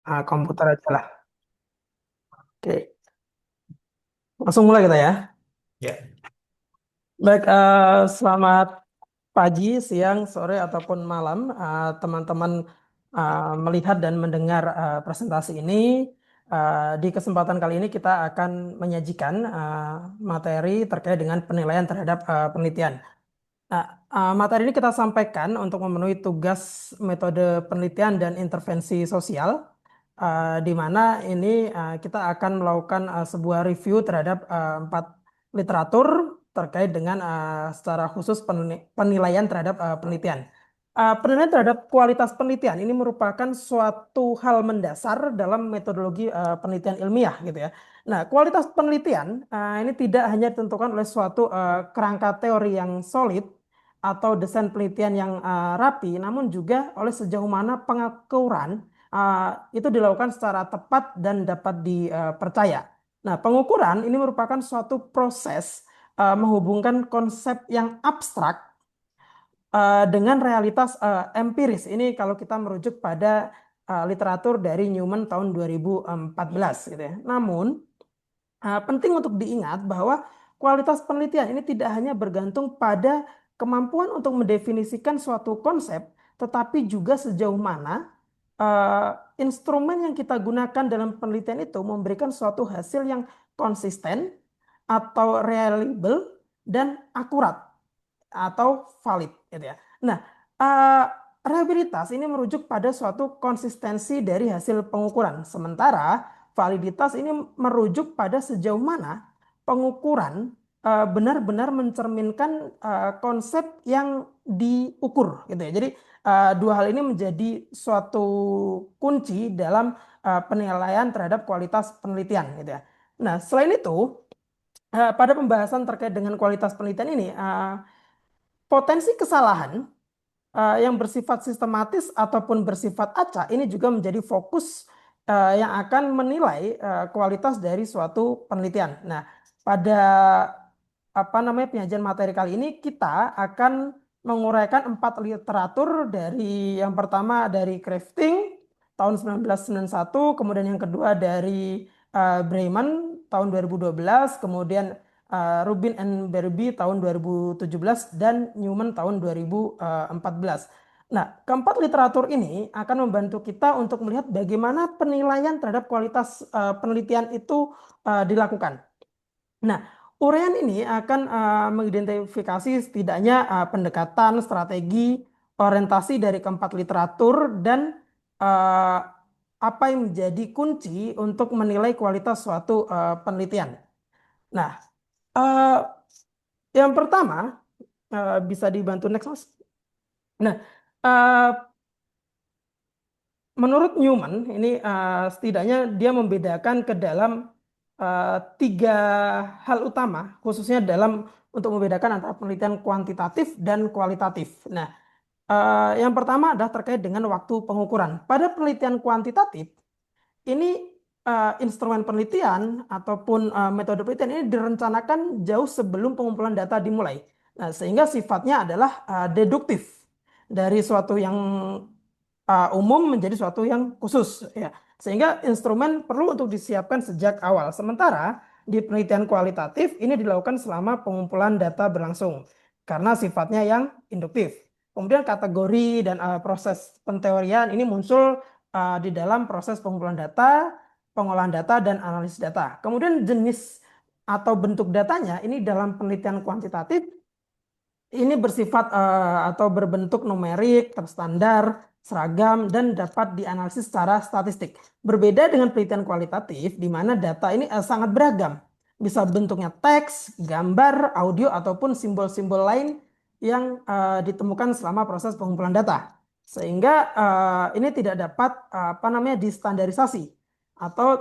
Komputer aja lah. Oke, langsung mulai kita ya. Ya, Baik, selamat pagi, siang, sore, ataupun malam, teman-teman melihat dan mendengar presentasi ini. Di kesempatan kali ini kita akan menyajikan materi terkait dengan penilaian terhadap penelitian. Nah, materi ini kita sampaikan untuk memenuhi tugas metode penelitian dan intervensi sosial, di mana ini kita akan melakukan sebuah review terhadap 4 literatur terkait dengan secara khusus penilaian terhadap penelitian. Penilaian terhadap kualitas penelitian ini merupakan suatu hal mendasar dalam metodologi penelitian ilmiah gitu ya. Nah, kualitas penelitian ini tidak hanya ditentukan oleh suatu kerangka teori yang solid atau desain penelitian yang rapi, namun juga oleh sejauh mana pengukuran itu dilakukan secara tepat dan dapat dipercaya. Nah, pengukuran ini merupakan suatu proses menghubungkan konsep yang abstrak dengan realitas empiris. Ini kalau kita merujuk pada literatur dari Newman tahun 2014 gitu ya. Namun penting untuk diingat bahwa kualitas penelitian ini tidak hanya bergantung pada kemampuan untuk mendefinisikan suatu konsep, tetapi juga sejauh mana eh, instrumen yang kita gunakan dalam penelitian itu memberikan suatu hasil yang konsisten atau reliable dan akurat atau valid gitu ya. Nah, eh, reliabilitas ini merujuk pada suatu konsistensi dari hasil pengukuran. Sementara validitas ini merujuk pada sejauh mana pengukuran benar-benar mencerminkan konsep yang diukur gitu ya. Jadi dua hal ini menjadi suatu kunci dalam penilaian terhadap kualitas penelitian gitu ya. Nah, selain itu pada pembahasan terkait dengan kualitas penelitian ini potensi kesalahan yang bersifat sistematis ataupun bersifat acak ini juga menjadi fokus yang akan menilai kualitas dari suatu penelitian. Nah, pada penyajian materi kali ini kita akan menguraikan 4 literatur dari yang pertama dari Crafting tahun 1991, kemudian yang kedua dari Bremen tahun 2012, kemudian Rubin and Berby tahun 2017 dan Newman tahun 2014. Nah, keempat literatur ini akan membantu kita untuk melihat bagaimana penilaian terhadap kualitas penelitian itu dilakukan. Nah, uraian ini akan mengidentifikasi setidaknya pendekatan, strategi, orientasi dari keempat literatur dan eh, apa yang menjadi kunci untuk menilai kualitas suatu penelitian. Nah, eh, yang pertama bisa dibantu next, Mas. Nah, eh, menurut Newman ini setidaknya dia membedakan ke dalam 3 hal utama, khususnya dalam untuk membedakan antara penelitian kuantitatif dan kualitatif. Nah, yang pertama adalah terkait dengan waktu pengukuran. Pada penelitian kuantitatif, ini instrumen penelitian ataupun metode penelitian ini direncanakan jauh sebelum pengumpulan data dimulai. Nah, sehingga sifatnya adalah deduktif dari suatu yang umum menjadi suatu yang khusus ya. Sehingga instrumen perlu untuk disiapkan sejak awal. Sementara di penelitian kualitatif ini dilakukan selama pengumpulan data berlangsung karena sifatnya yang induktif. Kemudian kategori dan proses penteorian ini muncul di dalam proses pengumpulan data, pengolahan data dan analisis data. Kemudian jenis atau bentuk datanya ini dalam penelitian kuantitatif ini bersifat atau berbentuk numerik, terstandar, seragam, dan dapat dianalisis secara statistik. Berbeda dengan penelitian kualitatif, di mana data ini sangat beragam. Bisa bentuknya teks, gambar, audio, ataupun simbol-simbol lain yang ditemukan selama proses pengumpulan data. Sehingga ini tidak dapat distandarisasi. Atau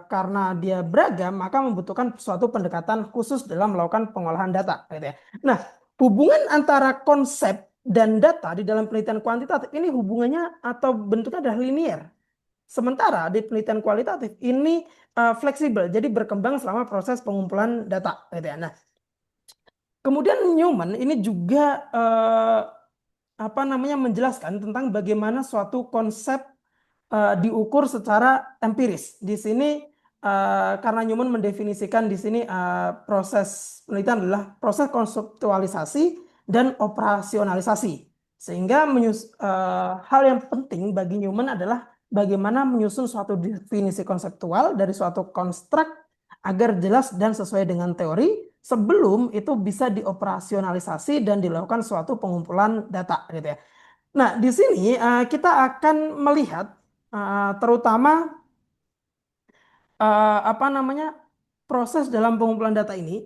karena dia beragam, maka membutuhkan suatu pendekatan khusus dalam melakukan pengolahan data. Gitu ya. Nah, hubungan antara konsep dan data di dalam penelitian kuantitatif ini hubungannya atau bentuknya adalah linear. Sementara di penelitian kualitatif ini fleksibel, jadi berkembang selama proses pengumpulan data. Gitu ya. Nah, kemudian Newman ini juga menjelaskan tentang bagaimana suatu konsep diukur secara empiris. Di sini karena Newman mendefinisikan di sini proses penelitian adalah proses konseptualisasi dan operasionalisasi. Sehingga hal yang penting bagi Newman adalah bagaimana menyusun suatu definisi konseptual dari suatu konstruk agar jelas dan sesuai dengan teori sebelum itu bisa dioperasionalisasi dan dilakukan suatu pengumpulan data gitu ya. Nah, di sini kita akan melihat terutama apa namanya proses dalam pengumpulan data ini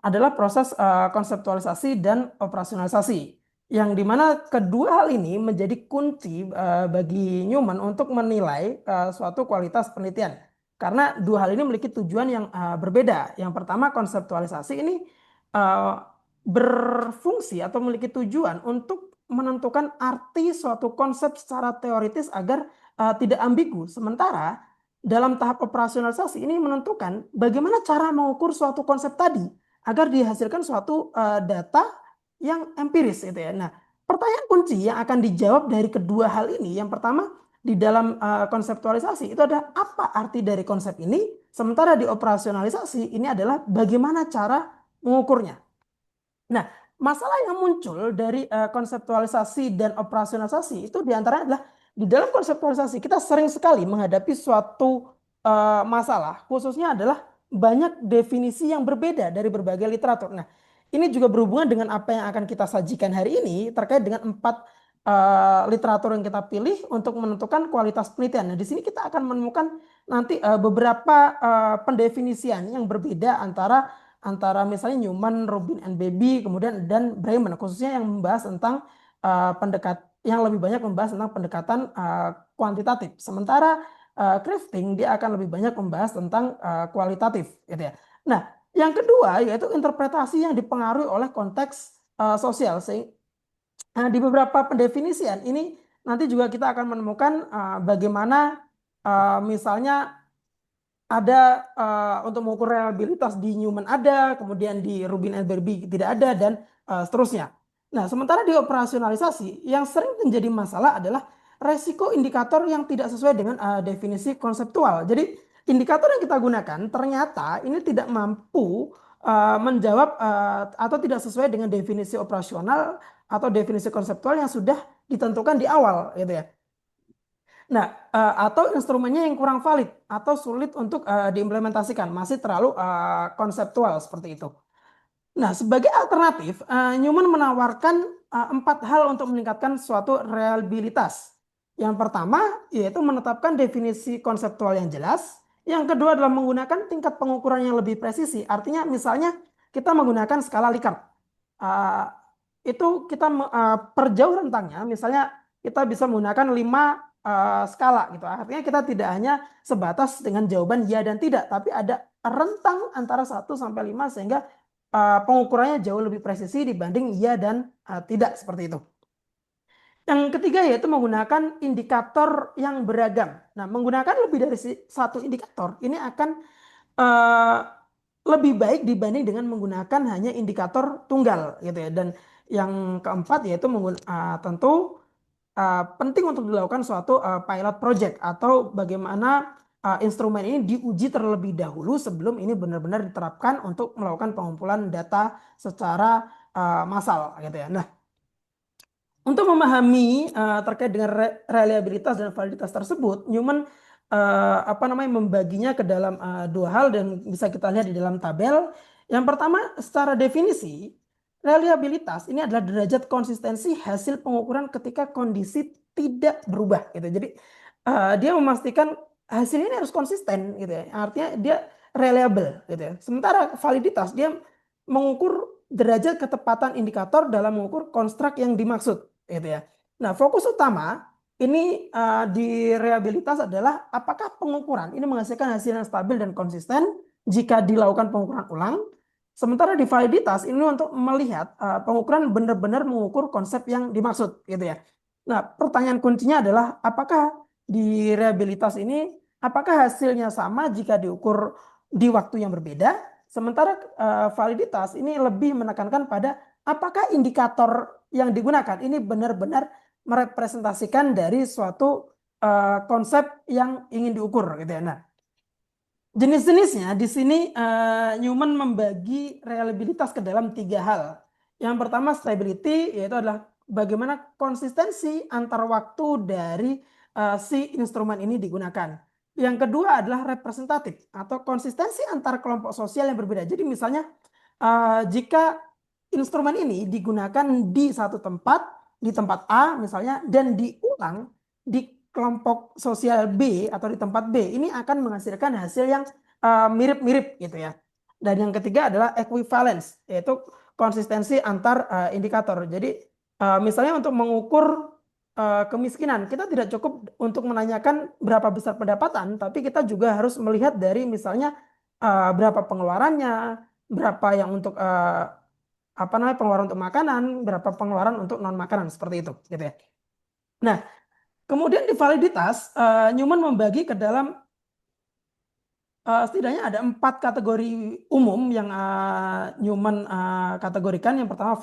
adalah proses konseptualisasi dan operasionalisasi yang dimana kedua hal ini menjadi kunci bagi Newman untuk menilai suatu kualitas penelitian karena dua hal ini memiliki tujuan yang berbeda. Yang pertama konseptualisasi ini uh, berfungsi atau memiliki tujuan untuk menentukan arti suatu konsep secara teoritis agar tidak ambigu. Sementara dalam tahap operasionalisasi ini menentukan bagaimana cara mengukur suatu konsep tadi agar dihasilkan suatu data yang empiris gitu ya. Nah, pertanyaan kunci yang akan dijawab dari kedua hal ini, yang pertama di dalam konseptualisasi itu ada apa arti dari konsep ini, sementara di operasionalisasi ini adalah bagaimana cara mengukurnya. Nah, masalah yang muncul dari konseptualisasi dan operasionalisasi itu diantaranya adalah di dalam konseptualisasi kita sering sekali menghadapi suatu masalah, khususnya adalah banyak definisi yang berbeda dari berbagai literatur. Nah, ini juga berhubungan dengan apa yang akan kita sajikan hari ini terkait dengan 4 literatur yang kita pilih untuk menentukan kualitas penelitian. Nah, di sini kita akan menemukan nanti beberapa pendefinisian yang berbeda antara misalnya Newman, Rubin and Bebby, kemudian dan Bremen, khususnya yang membahas tentang yang lebih banyak membahas tentang pendekatan kuantitatif. Sementara Crafting dia akan lebih banyak membahas tentang kualitatif, gitu ya. Nah, yang kedua yaitu interpretasi yang dipengaruhi oleh konteks sosial. Di beberapa pendefinisian ini nanti juga kita akan menemukan bagaimana misalnya ada untuk mengukur reliabilitas di Newman ada, kemudian di Rubin and Barbie tidak ada, dan seterusnya. Nah, sementara di operasionalisasi, yang sering menjadi masalah adalah resiko indikator yang tidak sesuai dengan definisi konseptual. Jadi, indikator yang kita gunakan ternyata ini tidak mampu menjawab atau tidak sesuai dengan definisi operasional atau definisi konseptual yang sudah ditentukan di awal, gitu ya. Nah, atau instrumennya yang kurang valid atau sulit untuk diimplementasikan, masih terlalu konseptual seperti itu. Nah, sebagai alternatif, Newman menawarkan 4 hal untuk meningkatkan suatu reliabilitas. Yang pertama, yaitu menetapkan definisi konseptual yang jelas. Yang kedua adalah menggunakan tingkat pengukuran yang lebih presisi. Artinya, misalnya kita menggunakan skala Likert. Uh, itu kita perjauh rentangnya, misalnya kita bisa menggunakan 5 skala gitu. Artinya kita tidak hanya sebatas dengan jawaban ya dan tidak, tapi ada rentang antara 1 sampai 5 sehingga pengukurannya jauh lebih presisi dibanding ya dan tidak seperti itu. Yang ketiga yaitu menggunakan indikator yang beragam. Nah, menggunakan lebih dari satu indikator ini akan lebih baik dibanding dengan menggunakan hanya indikator tunggal gitu ya. Dan yang keempat yaitu tentu penting untuk dilakukan suatu pilot project atau bagaimana instrumen ini diuji terlebih dahulu sebelum ini benar-benar diterapkan untuk melakukan pengumpulan data secara massal gitu ya. Nah, untuk memahami terkait dengan reliabilitas dan validitas tersebut, Newman membaginya ke dalam 2 hal dan bisa kita lihat di dalam tabel. Yang pertama, secara definisi, reliabilitas ini adalah derajat konsistensi hasil pengukuran ketika kondisi tidak berubah gitu. Jadi dia memastikan hasil ini harus konsisten gitu ya. Artinya dia reliable gitu ya. Sementara validitas dia mengukur derajat ketepatan indikator dalam mengukur konstruk yang dimaksud gitu ya. Nah, fokus utama ini di reliabilitas adalah apakah pengukuran ini menghasilkan hasil yang stabil dan konsisten jika dilakukan pengukuran ulang. Sementara di validitas ini untuk melihat pengukuran benar-benar mengukur konsep yang dimaksud gitu ya. Nah, pertanyaan kuncinya adalah apakah di reliabilitas ini apakah hasilnya sama jika diukur di waktu yang berbeda? Sementara validitas ini lebih menekankan pada apakah indikator yang digunakan ini benar-benar merepresentasikan dari suatu konsep yang ingin diukur gitu ya. Nah, jenis-jenisnya di sini Newman membagi reliabilitas ke dalam tiga hal. Yang pertama stability, yaitu adalah bagaimana konsistensi antar waktu dari si instrumen ini digunakan. Yang kedua adalah representatif atau konsistensi antar kelompok sosial yang berbeda. Jadi misalnya jika instrumen ini digunakan di satu tempat, di tempat A misalnya, dan diulang di kelompok sosial B atau di tempat B, ini akan menghasilkan hasil yang mirip-mirip gitu ya. Dan yang ketiga adalah equivalence, yaitu konsistensi antar indikator. Jadi misalnya untuk mengukur kemiskinan, kita tidak cukup untuk menanyakan berapa besar pendapatan, tapi kita juga harus melihat dari misalnya berapa pengeluarannya, berapa yang untuk apa namanya pengeluaran untuk makanan, berapa pengeluaran untuk non makanan seperti itu, gitu ya. Nah, kemudian di validitas, Newman membagi ke dalam setidaknya ada 4 kategori umum yang Newman kategorikan. Yang pertama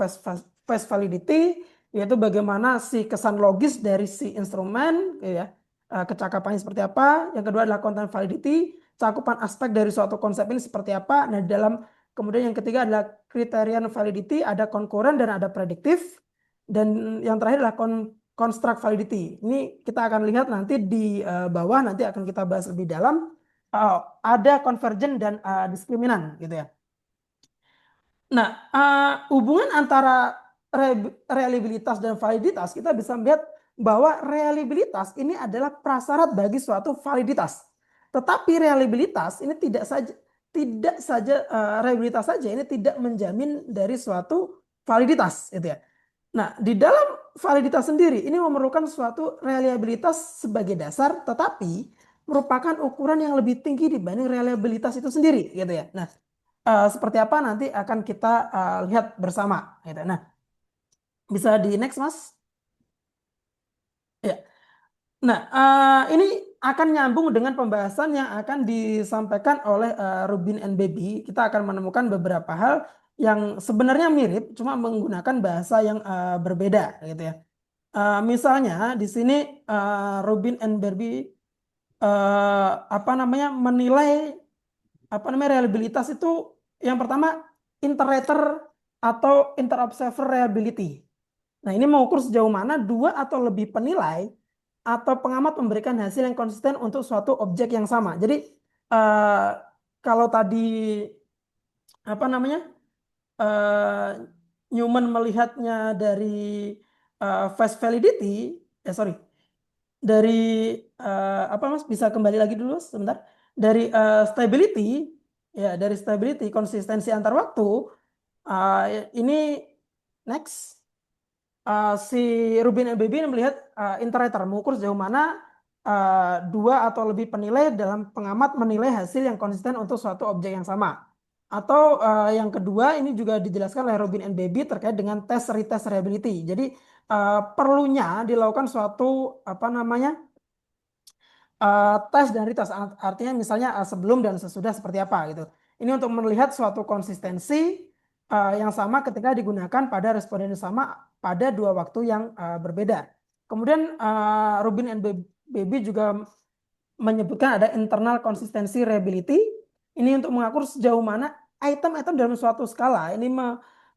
face validity, yaitu bagaimana si kesan logis dari si instrumen, ya, kecakapannya seperti apa. Yang kedua adalah content validity, cakupan aspek dari suatu konsep ini seperti apa. Nah, kemudian yang ketiga adalah criterion validity, ada concurrent dan ada prediktif. Dan yang terakhir adalah construct validity. Ini kita akan lihat nanti di bawah, nanti akan kita bahas lebih dalam. Ada convergent dan diskriminan gitu ya. Nah, hubungan antara reliabilitas dan validitas, kita bisa melihat bahwa reliabilitas ini adalah prasyarat bagi suatu validitas. Tetapi reliabilitas ini tidak saja reliabilitas saja ini tidak menjamin dari suatu validitas gitu ya. Nah, di dalam validitas sendiri ini memerlukan suatu reliabilitas sebagai dasar, tetapi merupakan ukuran yang lebih tinggi dibanding reliabilitas itu sendiri gitu ya. Nah, seperti apa nanti akan kita lihat bersama gitu. Nah, bisa di next Mas? Ya. Nah, ini akan nyambung dengan pembahasan yang akan disampaikan oleh Rubin and Baby. Kita akan menemukan beberapa hal yang sebenarnya mirip, cuma menggunakan bahasa yang berbeda gitu ya. Misalnya di sini Rubin and Baby apa namanya menilai apa namanya reliabilitas itu yang pertama inter-rater atau inter-observer reliability. Nah, ini mengukur sejauh mana dua atau lebih penilai atau pengamat memberikan hasil yang konsisten untuk suatu objek yang sama. Jadi eh, kalau tadi apa namanya eh, Newman melihatnya dari face validity, sorry, dari apa Mas bisa kembali lagi dulu sebentar dari stability, ya dari stability konsistensi antar waktu ini next. Si Rubin LBB ini melihat inter-rater mengukur sejauh mana dua atau lebih penilai dalam pengamat menilai hasil yang konsisten untuk suatu objek yang sama. Atau yang kedua ini juga dijelaskan oleh Rubin and Baby terkait dengan tes retest reliability. Jadi perlunya dilakukan suatu apa namanya tes dan retest, artinya misalnya sebelum dan sesudah seperti apa gitu. Ini untuk melihat suatu konsistensi yang sama ketika digunakan pada responden yang sama pada dua waktu yang berbeda. Kemudian Rubin and Baby juga menyebutkan ada internal consistency reliability. Ini untuk mengatur sejauh mana item-item dalam suatu skala ini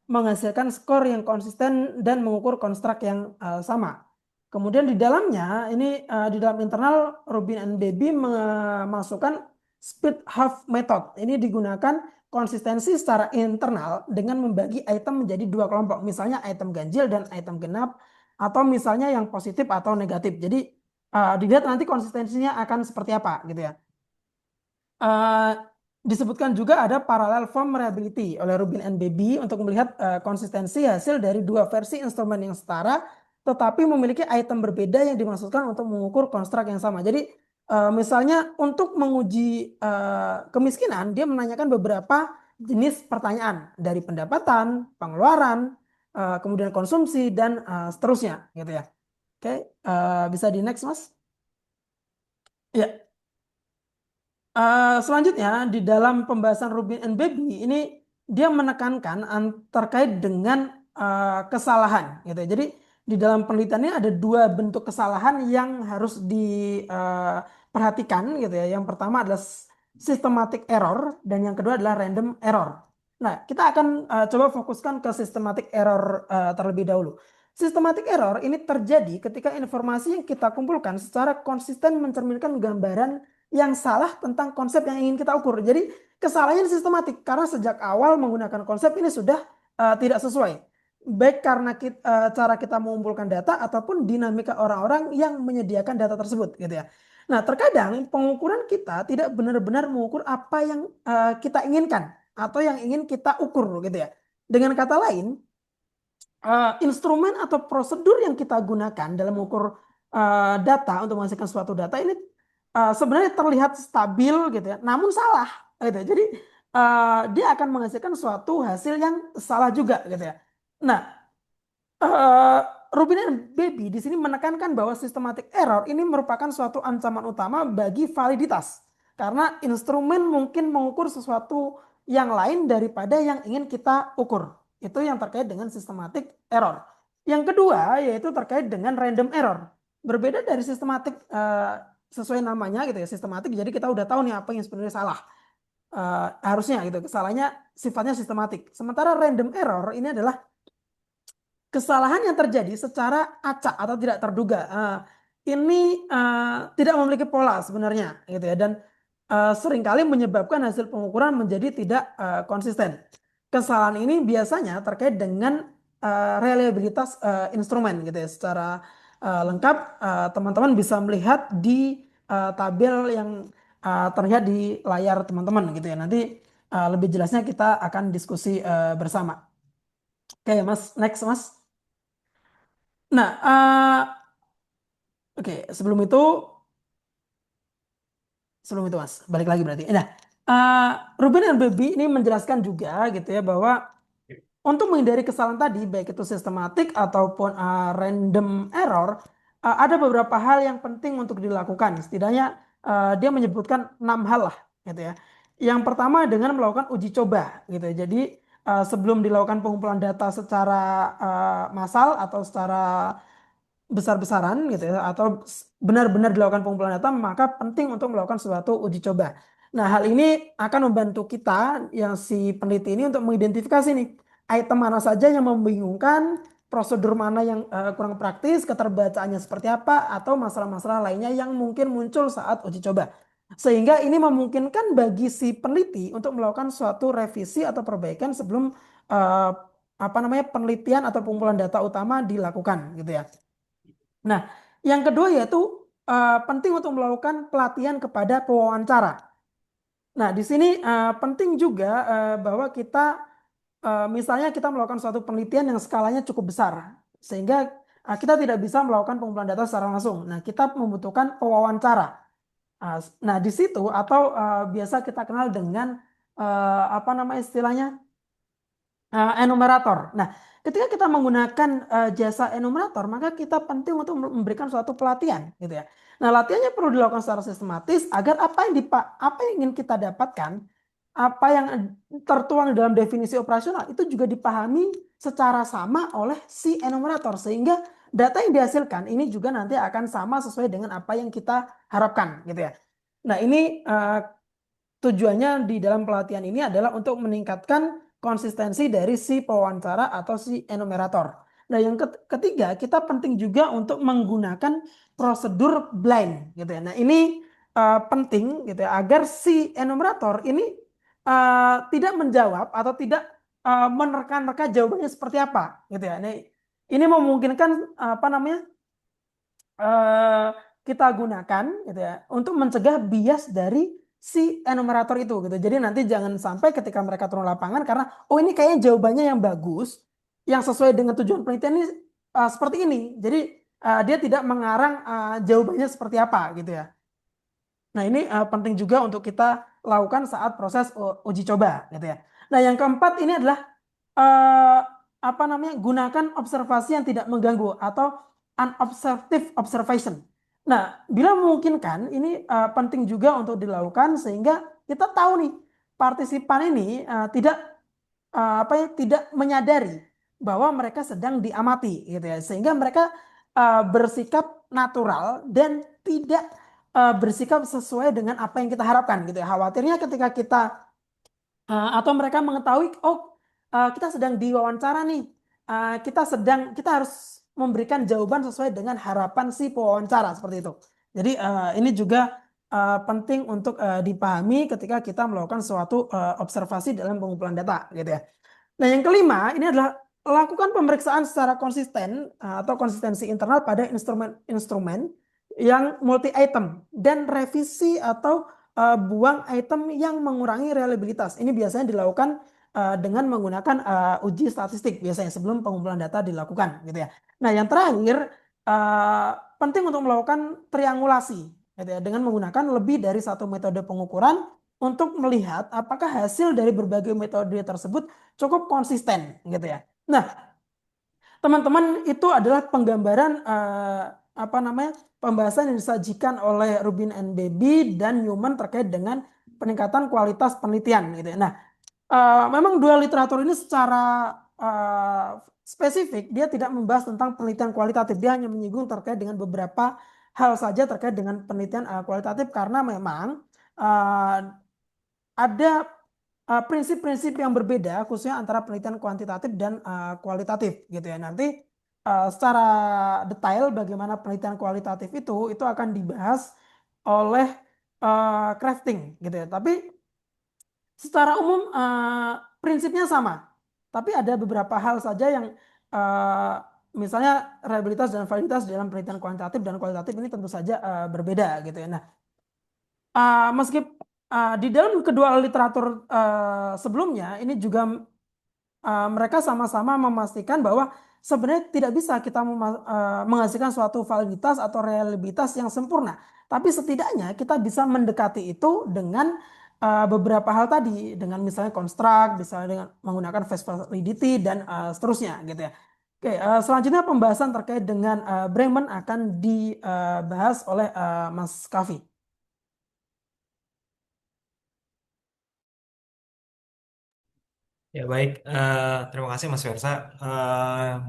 menghasilkan skor yang konsisten dan mengukur konstruk yang sama. Kemudian di dalamnya ini di dalam internal Rubin and Baby memasukkan speed half method. Ini digunakan konsistensi secara internal dengan membagi item menjadi dua kelompok. Misalnya item ganjil dan item genap atau misalnya yang positif atau negatif. Jadi dilihat nanti konsistensinya akan seperti apa gitu ya. Disebutkan juga ada parallel form reliability oleh Rubin and Baby untuk melihat konsistensi hasil dari dua versi instrumen yang setara tetapi memiliki item berbeda yang dimaksudkan untuk mengukur konstruk yang sama. Jadi misalnya untuk menguji kemiskinan dia menanyakan beberapa jenis pertanyaan dari pendapatan, pengeluaran, kemudian konsumsi dan seterusnya gitu ya. Oke, bisa di next Mas? Ya. Selanjutnya di dalam pembahasan Rubin and Baby ini dia menekankan terkait dengan kesalahan gitu ya. Jadi di dalam penelitiannya ada dua bentuk kesalahan yang harus diperhatikan gitu ya. Yang pertama adalah systematic error dan yang kedua adalah random error. Nah, kita akan coba fokuskan ke systematic error terlebih dahulu. Systematic error ini terjadi ketika informasi yang kita kumpulkan secara konsisten mencerminkan gambaran yang salah tentang konsep yang ingin kita ukur. Jadi kesalahannya sistematik karena sejak awal menggunakan konsep ini sudah tidak sesuai. Baik karena cara kita mengumpulkan data ataupun dinamika orang-orang yang menyediakan data tersebut gitu ya. Nah, terkadang pengukuran kita tidak benar-benar mengukur apa yang kita inginkan atau yang ingin kita ukur gitu ya. Dengan kata lain, instrumen atau prosedur yang kita gunakan dalam mengukur data untuk menghasilkan suatu data ini sebenarnya terlihat stabil gitu ya, namun salah gitu ya. Jadi dia akan menghasilkan suatu hasil yang salah juga gitu ya. Nah, eh, Rubin dan Baby di sini menekankan bahwa systematic error ini merupakan suatu ancaman utama bagi validitas. Karena instrumen mungkin mengukur sesuatu yang lain daripada yang ingin kita ukur. Itu yang terkait dengan systematic error. Yang kedua yaitu terkait dengan random error. Berbeda dari sistematik sesuai namanya gitu ya, sistematik. Jadi kita udah tahu nih apa yang sebenarnya salah. Harusnya gitu, kesalahannya sifatnya sistematik. Sementara random error ini adalah kesalahan yang terjadi secara acak atau tidak terduga. Ini tidak memiliki pola sebenarnya gitu ya, dan seringkali menyebabkan hasil pengukuran menjadi tidak konsisten. Kesalahan ini biasanya terkait dengan reliabilitas instrumen gitu ya. Secara lengkap teman-teman bisa melihat di tabel yang terlihat di layar teman-teman gitu ya. Nanti lebih jelasnya kita akan diskusi bersama. Oke, Mas, next, Mas. Nah, oke, sebelum itu Mas, balik lagi berarti. Nah, Ruben dan Baby ini menjelaskan juga gitu ya bahwa untuk menghindari kesalahan tadi, baik itu sistematik ataupun random error, ada beberapa hal yang penting untuk dilakukan. Setidaknya dia menyebutkan 6 hal lah, gitu ya. Yang pertama dengan melakukan uji coba, gitu ya. Jadi sebelum dilakukan pengumpulan data secara massal atau secara besar-besaran gitu ya atau benar-benar dilakukan pengumpulan data maka penting untuk melakukan suatu uji coba. Nah, hal ini akan membantu kita yang si peneliti ini untuk mengidentifikasi nih item mana saja yang membingungkan, prosedur mana yang kurang praktis, keterbacaannya seperti apa atau masalah-masalah lainnya yang mungkin muncul saat uji coba. Sehingga ini memungkinkan bagi si peneliti untuk melakukan suatu revisi atau perbaikan sebelum eh, apa namanya penelitian atau pengumpulan data utama dilakukan gitu ya. Nah, yang kedua yaitu penting untuk melakukan pelatihan kepada pewawancara. Nah, di sini penting juga bahwa kita misalnya kita melakukan suatu penelitian yang skalanya cukup besar, sehingga kita tidak bisa melakukan pengumpulan data secara langsung. Nah, kita membutuhkan pewawancara. Nah, di situ atau biasa kita kenal dengan apa nama istilahnya enumerator. Nah, ketika kita menggunakan jasa enumerator, maka kita penting untuk memberikan suatu pelatihan, gitu ya. Nah, latihannya perlu dilakukan secara sistematis agar apa yang ingin kita dapatkan, apa yang tertuang dalam definisi operasional itu juga dipahami secara sama oleh si enumerator sehingga data yang dihasilkan ini juga nanti akan sama sesuai dengan apa yang kita harapkan, gitu ya. Nah, ini tujuannya di dalam pelatihan ini adalah untuk meningkatkan konsistensi dari si pewawancara atau si enumerator. Nah, yang ketiga, kita penting juga untuk menggunakan prosedur blind gitu ya. Nah, ini penting gitu ya agar si enumerator ini tidak menjawab atau tidak menerka-nerka jawabannya seperti apa gitu ya. Nah, ini memungkinkan apa namanya eh, kita gunakan gitu ya untuk mencegah bias dari si enumerator itu gitu. Jadi nanti jangan sampai ketika mereka turun lapangan karena oh ini kayaknya jawabannya yang bagus, yang sesuai dengan tujuan penelitian ini seperti ini. Jadi dia tidak mengarang jawabannya seperti apa gitu ya. Nah, ini penting juga untuk kita lakukan saat proses uji coba gitu ya. Nah, yang keempat ini adalah eh, apa namanya? Gunakan observasi yang tidak mengganggu atau unobservative observation. Nah, bila memungkinkan ini penting juga untuk dilakukan sehingga kita tahu nih partisipan ini tidak apa ya tidak menyadari bahwa mereka sedang diamati gitu ya, sehingga mereka bersikap natural dan tidak bersikap sesuai dengan apa yang kita harapkan gitu ya. Khawatirnya ketika kita atau mereka mengetahui, oh kita sedang diwawancara nih. Kita harus memberikan jawaban sesuai dengan harapan si pewawancara seperti itu. Jadi ini juga penting untuk dipahami ketika kita melakukan suatu observasi dalam pengumpulan data gitu ya. Nah, yang kelima ini adalah lakukan pemeriksaan secara konsisten atau konsistensi internal pada instrumen-instrumen yang multi item dan revisi atau buang item yang mengurangi reliabilitas. Ini biasanya dilakukan dengan menggunakan uji statistik biasanya sebelum pengumpulan data dilakukan gitu ya. Nah, yang terakhir penting untuk melakukan triangulasi gitu ya, dengan menggunakan lebih dari satu metode pengukuran untuk melihat apakah hasil dari berbagai metode tersebut cukup konsisten gitu ya. Nah, teman-teman itu adalah penggambaran apa namanya pembahasan yang disajikan oleh Rubin and Baby dan Newman terkait dengan peningkatan kualitas penelitian gitu ya. Nah, memang dua literatur ini secara spesifik dia tidak membahas tentang penelitian kualitatif, dia hanya menyinggung terkait dengan beberapa hal saja terkait dengan penelitian kualitatif karena memang uh, ada prinsip-prinsip yang berbeda khususnya antara penelitian kuantitatif dan kualitatif gitu ya. Nanti secara detail bagaimana penelitian kualitatif itu akan dibahas oleh crafting gitu ya. Tapi secara umum prinsipnya sama. Tapi ada beberapa hal saja yang eh, misalnya reliabilitas dan validitas dalam penelitian kuantitatif dan kualitatif ini tentu saja berbeda gitu ya. Nah, meski di dalam kedua literatur sebelumnya ini juga mereka sama-sama memastikan bahwa sebenarnya tidak bisa kita menghasilkan suatu validitas atau reliabilitas yang sempurna. Tapi setidaknya kita bisa mendekati itu dengan beberapa hal tadi, dengan misalnya construct, misalnya dengan menggunakan face validity dan seterusnya gitu ya. Oke, selanjutnya pembahasan terkait dengan Bremen akan dibahas oleh Mas Kavi. Ya baik, terima kasih Mas Versa.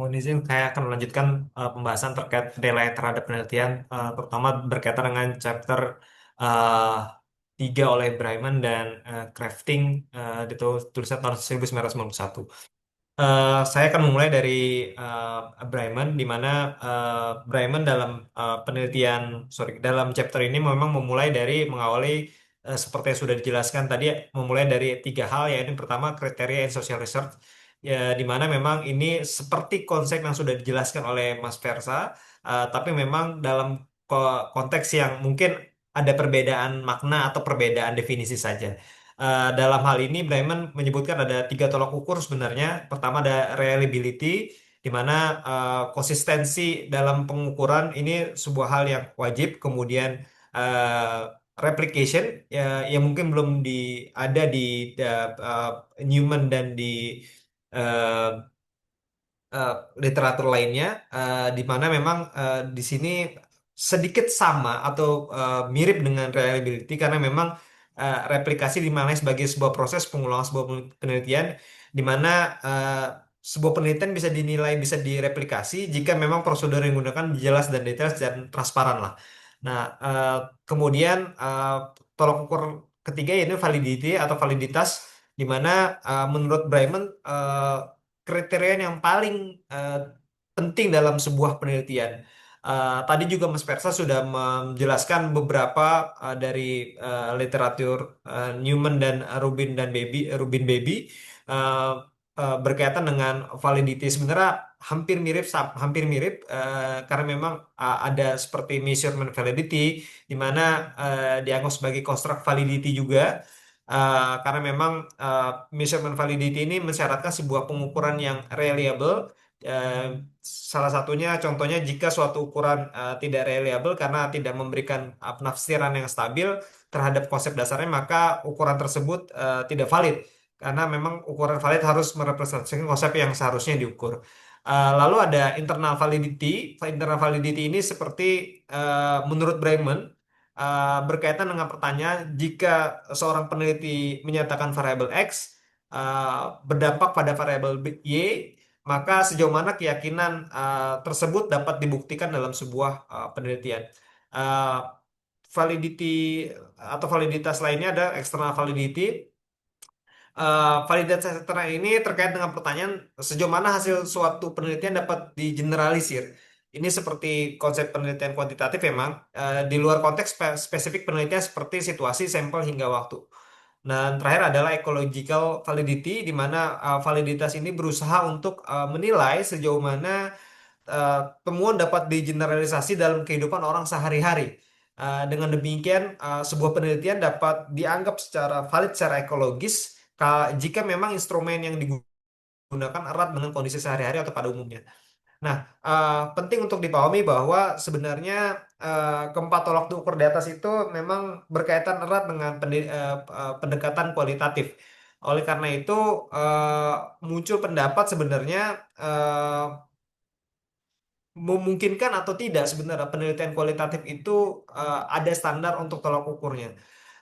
Mohon izin saya akan melanjutkan pembahasan terkait penilaian terhadap penelitian, terutama berkaitan dengan chapter uh, 3 oleh Bryman dan Crafting di tulisan tahun 1991. Saya akan memulai dari Bryman, di mana Bryman dalam dalam chapter ini memang memulai dari mengawali seperti yang sudah dijelaskan tadi, memulai dari tiga hal, yaitu yang pertama kriteria and social research, ya, di mana memang ini seperti konsep yang sudah dijelaskan oleh Mas Versa, tapi memang dalam konteks yang mungkin ada perbedaan makna atau perbedaan definisi saja. Dalam hal ini, Bremen menyebutkan ada tiga tolak ukur sebenarnya. Pertama ada reliability, di mana konsistensi dalam pengukuran ini sebuah hal yang wajib. Kemudian replication, ya, yang mungkin belum ada di uh, Newman dan di uh, eh, literatur lainnya, di mana memang di sini sedikit sama atau mirip dengan reliability, karena memang replikasi dimaknai sebagai sebuah proses pengulangan sebuah penelitian, di mana eh, sebuah penelitian bisa dinilai bisa direplikasi jika memang prosedur yang digunakan jelas dan detail dan transparan lah. Nah, kemudian tolak ukur ketiga yaitu validity atau validitas, di mana menurut Bryman kriteria yang paling eh, penting dalam sebuah penelitian. Tadi juga Mas Persa sudah menjelaskan beberapa dari literatur Newman dan Rubin Baby eh, berkaitan dengan validity. Sebenarnya hampir mirip karena memang ada seperti measurement validity, di mana dianggap sebagai construct validity juga. Karena memang measurement validity ini mensyaratkan sebuah pengukuran yang reliable. Eh, Salah satunya contohnya jika suatu ukuran tidak reliable karena tidak memberikan penafsiran yang stabil terhadap konsep dasarnya, maka ukuran tersebut tidak valid. Karena memang ukuran valid harus merepresentasikan konsep yang seharusnya diukur. Lalu ada internal validity. Internal validity ini seperti menurut Bremen berkaitan dengan pertanyaan jika seorang peneliti menyatakan variabel X berdampak pada variabel Y, maka sejauh mana keyakinan tersebut dapat dibuktikan dalam sebuah penelitian. Uh, Validity atau validitas lainnya ada external validity. Validasi eksternal ini terkait dengan pertanyaan sejauh mana hasil suatu penelitian dapat digeneralisir. Ini seperti konsep penelitian kuantitatif memang di luar konteks spesifik penelitian seperti situasi, sampel hingga waktu. Dan terakhir adalah ecological validity, di mana validitas ini berusaha untuk menilai sejauh mana eh, temuan dapat digeneralisasi dalam kehidupan orang sehari-hari. Dengan demikian, sebuah penelitian dapat dianggap secara valid secara ekologis jika memang instrumen yang digunakan erat dengan kondisi sehari-hari atau pada umumnya. Nah, penting untuk dipahami bahwa sebenarnya keempat tolak ukur di atas itu memang berkaitan erat dengan pendekatan kualitatif. Oleh karena itu, eh, muncul pendapat sebenarnya eh, memungkinkan atau tidak sebenarnya penelitian kualitatif itu ada standar untuk tolak ukurnya.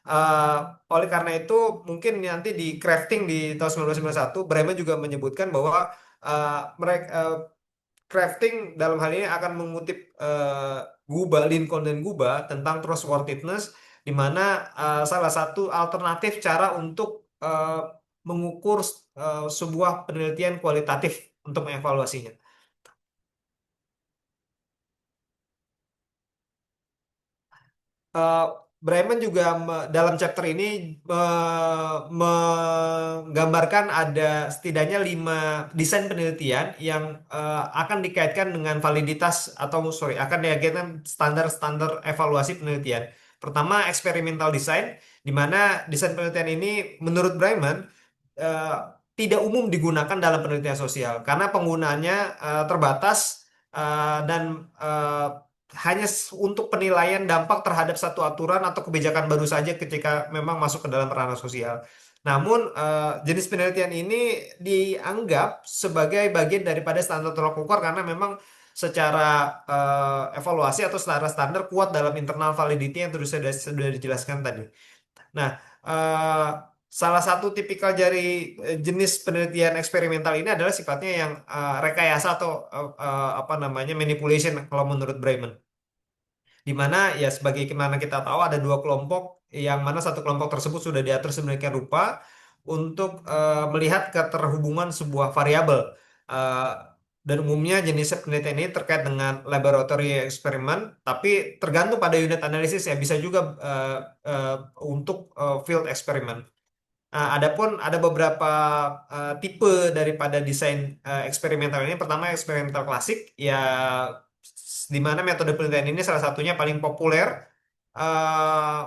Eh, Oleh karena itu mungkin nanti di crafting di tahun 1991 Bremen juga menyebutkan bahwa mereka crafting dalam hal ini akan mengutip Guba, Lincoln dan Guba tentang trustworthiness, di mana salah satu alternatif cara untuk mengukur sebuah penelitian kualitatif untuk mengevaluasinya. eh, Bremen juga dalam chapter ini menggambarkan ada setidaknya 5 desain penelitian yang akan dikaitkan dengan validitas atau sorry akan dikaitkan standar-standar evaluasi penelitian. Pertama, experimental design, di mana desain penelitian ini menurut Bremen eh, tidak umum digunakan dalam penelitian sosial karena penggunaannya terbatas dan hanya untuk penilaian dampak terhadap satu aturan atau kebijakan baru saja ketika memang masuk ke dalam ranah sosial. Namun, jenis penelitian ini dianggap sebagai bagian daripada standar tolak ukur karena memang secara evaluasi atau standar-standar kuat dalam internal validity yang sudah dijelaskan tadi. Nah, eh, salah satu tipikal dari jenis penelitian eksperimental ini adalah sifatnya yang rekayasa atau apa namanya manipulation kalau menurut Bremen. Di mana ya sebagaimana kita tahu ada dua kelompok yang mana satu kelompok tersebut sudah diatur sedemikian rupa untuk melihat keterhubungan sebuah variabel. Eh, dan umumnya jenis penelitian ini terkait dengan laboratory eksperimen, tapi tergantung pada unit analisis ya bisa juga eh, untuk field eksperimen. Nah, adapun ada beberapa tipe daripada desain eksperimental ini. Pertama, eksperimental klasik, ya di mana metode penelitian ini salah satunya paling populer eh,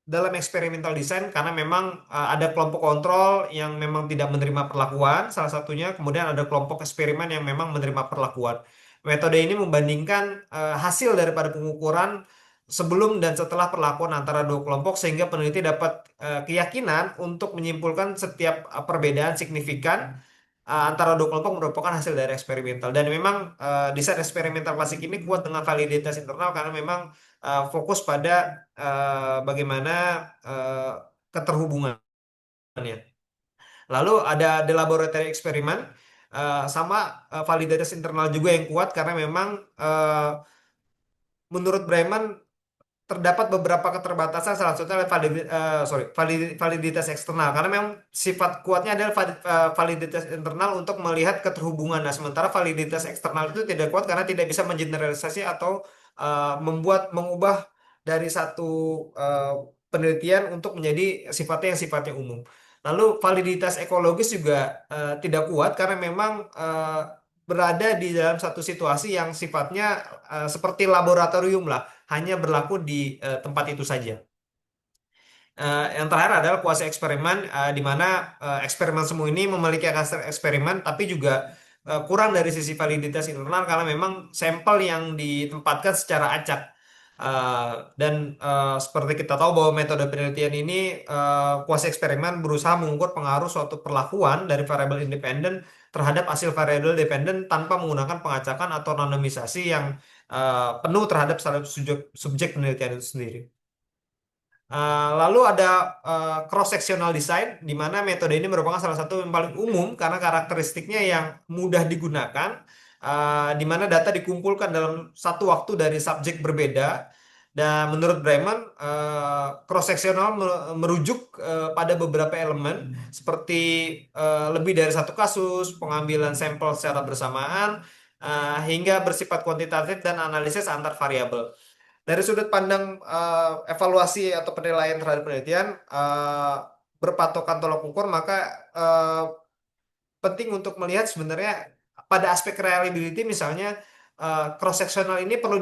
dalam eksperimental design karena memang ada kelompok kontrol yang memang tidak menerima perlakuan, salah satunya. Kemudian ada kelompok eksperimen yang memang menerima perlakuan. Metode ini membandingkan hasil daripada pengukuran sebelum dan setelah perlakuan antara dua kelompok sehingga peneliti dapat keyakinan untuk menyimpulkan setiap perbedaan signifikan antara dua kelompok merupakan hasil dari eksperimental. Dan memang desain eksperimental klasik ini kuat dengan validitas internal karena memang fokus pada bagaimana uh, keterhubungannya. Lalu ada the laboratory eksperimen, sama validitas internal juga yang kuat karena memang menurut Bremen terdapat beberapa keterbatasan salah satunya adalah validitas eksternal karena memang sifat kuatnya adalah validitas internal untuk melihat keterhubungan. Nah, sementara validitas eksternal itu tidak kuat karena tidak bisa mengeneralisasi atau mengubah dari satu uh, penelitian untuk menjadi sifatnya yang sifatnya umum. Lalu validitas ekologis juga tidak kuat karena memang berada di dalam satu situasi yang sifatnya seperti laboratorium lah, hanya berlaku di tempat itu saja. Yang terakhir adalah kuasi eksperimen, di mana eksperimen semua ini memiliki hasil eksperimen, tapi juga kurang dari sisi validitas internal karena memang sampel yang ditempatkan secara acak. Dan seperti kita tahu bahwa metode penelitian ini kuasi eksperimen berusaha mengukur pengaruh suatu perlakuan dari variabel independen terhadap hasil variabel dependen tanpa menggunakan pengacakan atau randomisasi yang penuh terhadap subjek penelitian itu sendiri. Lalu ada cross-sectional design, di mana metode ini merupakan salah satu yang paling umum karena karakteristiknya yang mudah digunakan, di mana data dikumpulkan dalam satu waktu dari subjek berbeda. Dan menurut Bremen, cross-sectional merujuk pada beberapa elemen seperti lebih dari satu kasus, pengambilan sampel secara bersamaan, hingga bersifat kuantitatif dan analisis antar variabel. Dari sudut pandang evaluasi atau penilaian terhadap penelitian, berpatokan tolok ukur, maka eh, penting untuk melihat sebenarnya pada aspek reliability, misalnya cross sectional ini perlu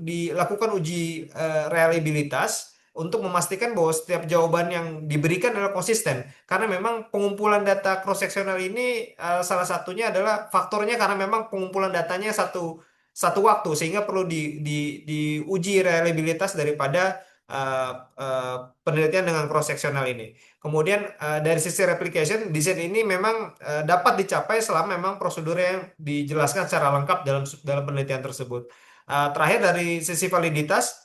dilakukan uji reliabilitas untuk memastikan bahwa setiap jawaban yang diberikan adalah konsisten, karena memang pengumpulan data cross sectional ini salah satunya adalah faktornya karena memang pengumpulan datanya satu satu waktu, sehingga perlu diuji reliabilitas daripada eh, eh, penelitian dengan cross sectional ini. Kemudian dari sisi replication, desain ini memang dapat dicapai selama memang prosedur yang dijelaskan secara lengkap dalam dalam penelitian tersebut. Terakhir, dari sisi validitas,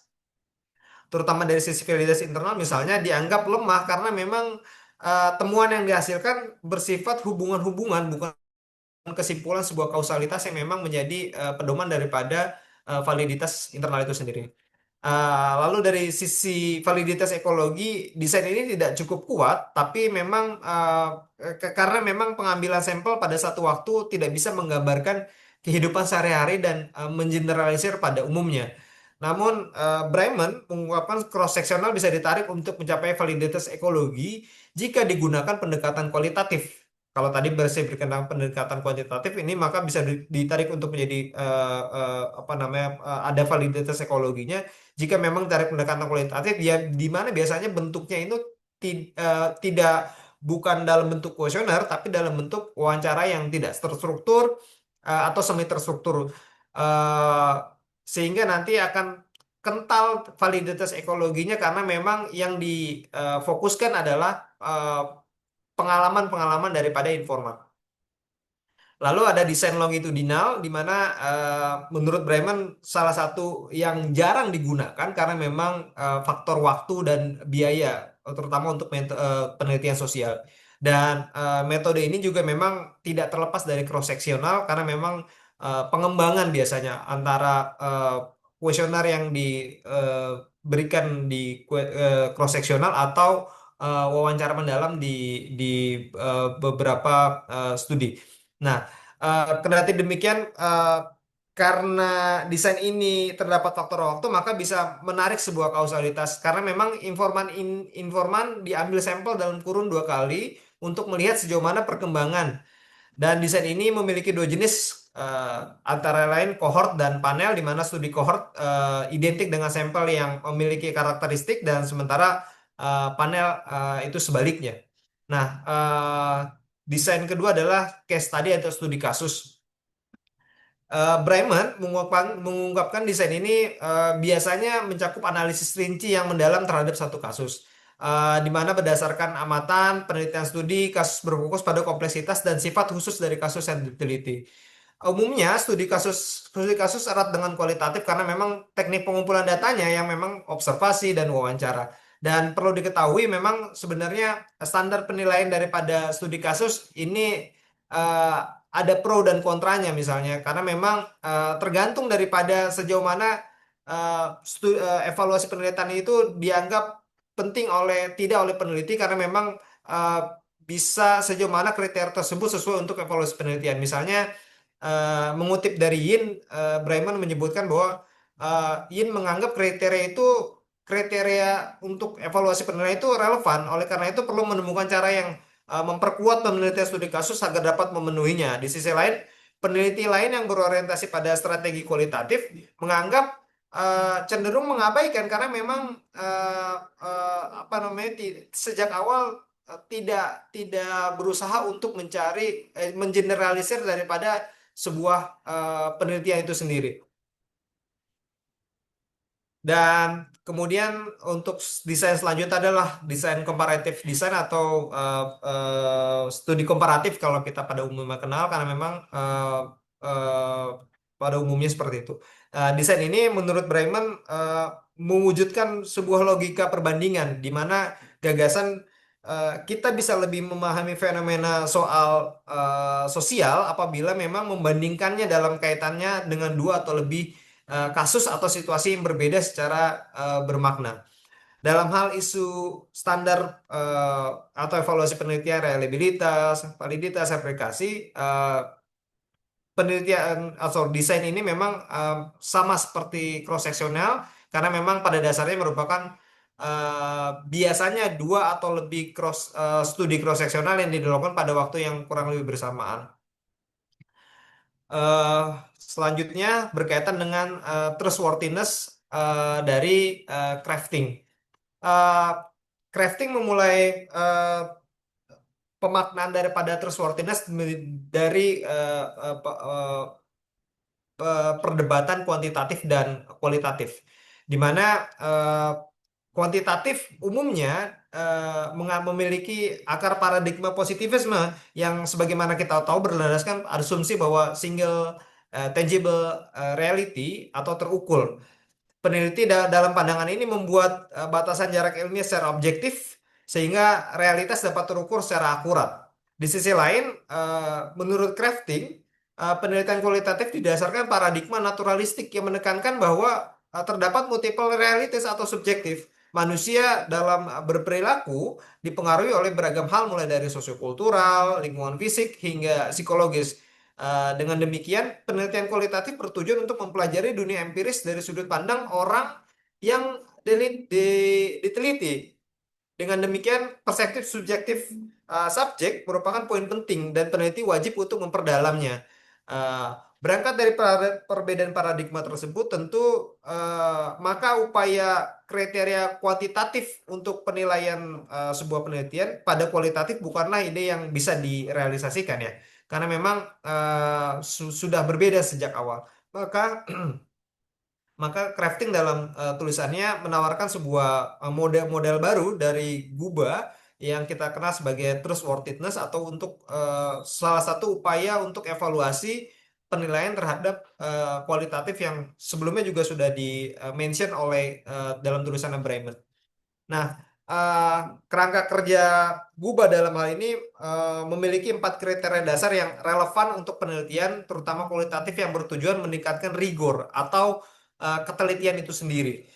terutama dari sisi validitas internal, misalnya dianggap lemah karena memang temuan yang dihasilkan bersifat hubungan-hubungan, bukan kesimpulan sebuah kausalitas yang memang menjadi pedoman daripada validitas internal itu sendiri. Lalu dari sisi validitas ekologi, desain ini tidak cukup kuat, tapi memang karena memang pengambilan sampel pada satu waktu tidak bisa menggambarkan kehidupan sehari-hari dan mengeneralisir pada umumnya. Namun, Bremen mengungkapkan cross-sectional bisa ditarik untuk mencapai validitas ekologi jika digunakan pendekatan kualitatif. Kalau tadi berkenaan pendekatan kuantitatif ini, maka bisa ditarik untuk menjadi apa namanya, ada validitas ekologinya jika memang dari pendekatan kualitatif, ya di mana biasanya bentuknya itu tidak, bukan dalam bentuk kuesioner, tapi dalam bentuk wawancara yang tidak terstruktur atau semi terstruktur. Eh, Sehingga nanti akan kental validitas ekologinya karena memang yang difokuskan adalah pengalaman-pengalaman daripada informan. Lalu ada desain longitudinal, di mana menurut Bremen salah satu yang jarang digunakan karena memang faktor waktu dan biaya, terutama untuk penelitian sosial. Dan metode ini juga memang tidak terlepas dari cross seksional karena memang pengembangan biasanya antara kuesioner yang diberikan di cross seksional atau wawancara mendalam di beberapa studi. Nah, kendati demikian, karena desain ini terdapat faktor waktu, maka bisa menarik sebuah kausalitas. Karena memang informan diambil sampel dalam kurun 2 kali untuk melihat sejauh mana perkembangan. Dan desain ini memiliki dua jenis, antara lain kohort dan panel, di mana studi kohort identik dengan sampel yang memiliki karakteristik, dan sementara panel itu sebaliknya. Nah, desain kedua adalah case study atau studi kasus. Bremen mengungkapkan desain ini biasanya mencakup analisis rinci yang mendalam terhadap satu kasus, di mana berdasarkan amatan, penelitian studi, kasus berfokus pada kompleksitas dan sifat khusus dari kasus yang diteliti. Umumnya studi kasus erat dengan kualitatif karena memang teknik pengumpulan datanya yang memang observasi dan wawancara. Dan perlu diketahui, memang sebenarnya standar penilaian daripada studi kasus ini eh, ada pro dan kontranya, misalnya karena memang tergantung daripada sejauh mana evaluasi penelitian itu dianggap penting tidak oleh peneliti, karena memang eh, bisa sejauh mana kriteria tersebut sesuai untuk evaluasi penelitian. Misalnya, mengutip dari Yin, Bremen menyebutkan bahwa Yin menganggap kriteria untuk evaluasi penilaian itu relevan. Oleh karena itu perlu menemukan cara yang memperkuat penelitian studi kasus agar dapat memenuhinya. Di sisi lain, peneliti lain yang berorientasi pada strategi kualitatif menganggap cenderung mengabaikan karena memang apa namanya, sejak awal tidak tidak berusaha untuk mengeneralisir daripada sebuah penelitian itu sendiri. Dan kemudian untuk desain selanjutnya adalah desain komparatif desain atau studi komparatif kalau kita pada umumnya kenal, karena memang pada umumnya seperti itu. Desain ini menurut Bremen mewujudkan sebuah logika perbandingan di mana gagasan kita bisa lebih memahami fenomena soal sosial apabila memang membandingkannya dalam kaitannya dengan dua atau lebih kasus atau situasi yang berbeda secara bermakna. Dalam hal isu standar atau evaluasi penelitian, reliabilitas, validitas, aplikasi, penelitian atau desain ini memang sama seperti cross seksional karena memang pada dasarnya merupakan biasanya dua atau lebih studi cross seksional yang dilakukan pada waktu yang kurang lebih bersamaan. eh Selanjutnya berkaitan dengan trustworthiness dari crafting. Eh, Crafting memulai eh, pemaknaan daripada trustworthiness dari perdebatan kuantitatif dan kualitatif, di mana kuantitatif umumnya memiliki akar paradigma positivisme yang sebagaimana kita tahu berlandaskan asumsi bahwa single tangible reality atau terukur. Peneliti dalam pandangan ini membuat batasan jarak ilmiah secara objektif sehingga realitas dapat terukur secara akurat. Di sisi lain, menurut Crafting, penelitian kualitatif didasarkan paradigma naturalistik yang menekankan bahwa terdapat multiple realities atau subjektif. Manusia dalam berperilaku dipengaruhi oleh beragam hal mulai dari sosiokultural, lingkungan fisik, hingga psikologis. Dengan demikian, penelitian kualitatif bertujuan untuk mempelajari dunia empiris dari sudut pandang orang yang diteliti. Dengan demikian, perspektif subjektif subjek merupakan poin penting dan peneliti wajib untuk memperdalamnya. Uh, Berangkat dari perbedaan paradigma tersebut, tentu maka upaya kriteria kuantitatif untuk penilaian sebuah penelitian pada kualitatif bukanlah ide yang bisa direalisasikan ya, karena memang sudah berbeda sejak awal. Maka maka Crafting dalam tulisannya menawarkan sebuah model-model baru dari Guba yang kita kenal sebagai trustworthiness atau untuk salah satu upaya untuk evaluasi penilaian terhadap kualitatif yang sebelumnya juga sudah di-mention oleh dalam tulisan Bremen. Nah, eh, kerangka kerja Guba dalam hal ini memiliki 4 kriteria dasar yang relevan untuk penelitian, terutama kualitatif yang bertujuan meningkatkan rigor atau ketelitian itu sendiri.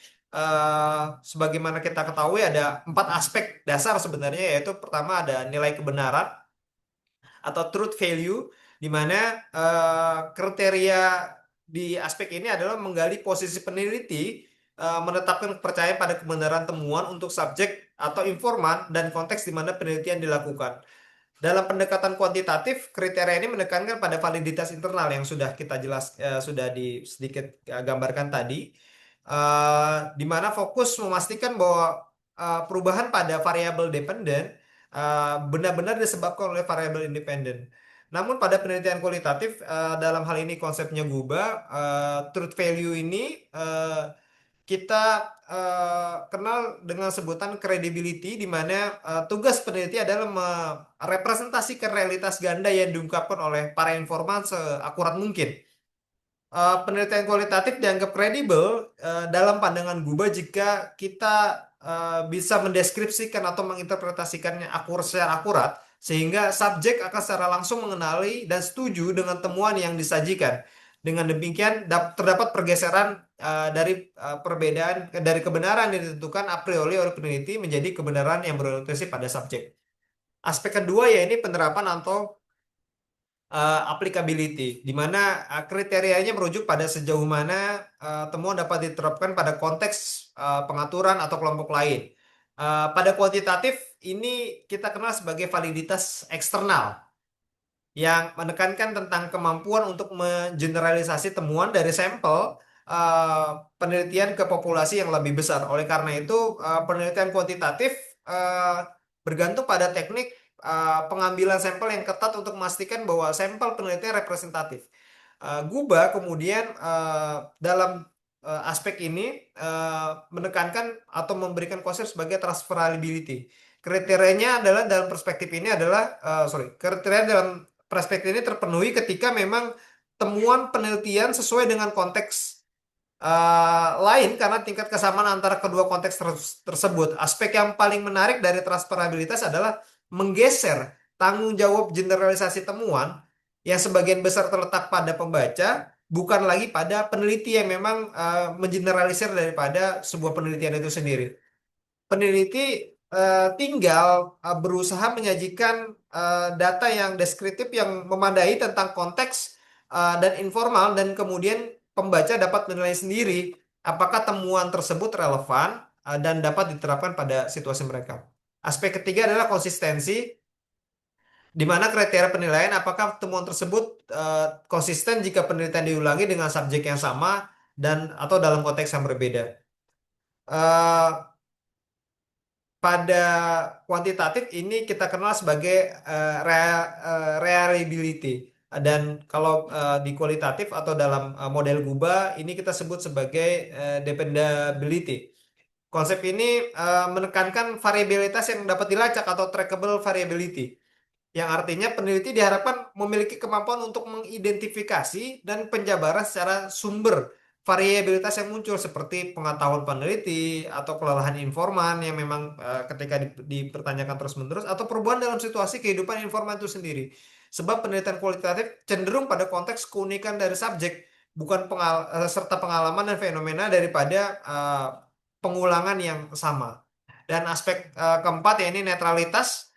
Sebagaimana kita ketahui ada 4 aspek dasar sebenarnya, yaitu pertama ada nilai kebenaran atau truth value, di mana kriteria di aspek ini adalah menggali posisi peneliti, menetapkan kepercayaan pada kebenaran temuan untuk subjek atau informan dan konteks di mana penelitian dilakukan. Dalam pendekatan kuantitatif, kriteria ini menekankan pada validitas internal yang sudah kita sudah sedikit gambarkan tadi, di mana fokus memastikan bahwa perubahan pada variabel dependen benar-benar disebabkan oleh variabel independen. Namun pada penelitian kualitatif, dalam hal ini konsepnya Guba, truth value ini kita kenal dengan sebutan credibility, di mana tugas peneliti adalah merepresentasikan realitas ganda yang diungkapkan oleh para informan seakurat mungkin. Penelitian kualitatif dianggap kredibel dalam pandangan Guba jika kita bisa mendeskripsikan atau menginterpretasikannya secara akurat, sehingga subjek akan secara langsung mengenali dan setuju dengan temuan yang disajikan. Dengan demikian terdapat pergeseran dari perbedaan dari kebenaran yang ditentukan a priori oleh peneliti menjadi kebenaran yang berorientasi pada subjek. Aspek kedua yaitu penerapan atau applicability, di mana kriterianya merujuk pada sejauh mana temuan dapat diterapkan pada konteks pengaturan atau kelompok lain. Pada kuantitatif ini kita kenal sebagai validitas eksternal yang menekankan tentang kemampuan untuk mengeneralisasi temuan dari sampel penelitian ke populasi yang lebih besar. Oleh karena itu, penelitian kuantitatif uh, bergantung pada teknik pengambilan sampel yang ketat untuk memastikan bahwa sampel penelitian representatif. Guba kemudian dalam aspek ini menekankan atau memberikan konsep sebagai transferability. Kriterianya adalah dalam perspektif ini adalah kriteria dalam perspektif ini terpenuhi ketika memang temuan penelitian sesuai dengan konteks lain karena tingkat kesamaan antara kedua konteks tersebut. Aspek yang paling menarik dari transferabilitas adalah menggeser tanggung jawab generalisasi temuan yang sebagian besar terletak pada pembaca, bukan lagi pada peneliti yang memang mengeneralisir daripada sebuah penelitian itu sendiri. Peneliti tinggal berusaha menyajikan data yang deskriptif yang memadai tentang konteks dan informal, dan kemudian pembaca dapat menilai sendiri apakah temuan tersebut relevan dan dapat diterapkan pada situasi mereka. Aspek ketiga adalah konsistensi, di mana kriteria penilaian apakah temuan tersebut konsisten jika penelitian diulangi dengan subjek yang sama dan atau dalam konteks yang berbeda. Eh, Pada kuantitatif ini kita kenal sebagai reliability, dan kalau di kualitatif atau dalam model Guba ini kita sebut sebagai dependability. Konsep ini menekankan variabilitas yang dapat dilacak atau trackable variability, yang artinya peneliti diharapkan memiliki kemampuan untuk mengidentifikasi dan penjabaran secara sumber variabilitas yang muncul seperti pengetahuan peneliti atau kelelahan informan yang memang ketika dipertanyakan terus-menerus, atau perubahan dalam situasi kehidupan informan itu sendiri. Sebab penelitian kualitatif cenderung pada konteks keunikan dari subjek, bukan serta pengalaman dan fenomena daripada pengulangan yang sama. Dan aspek keempat, yaitu netralitas,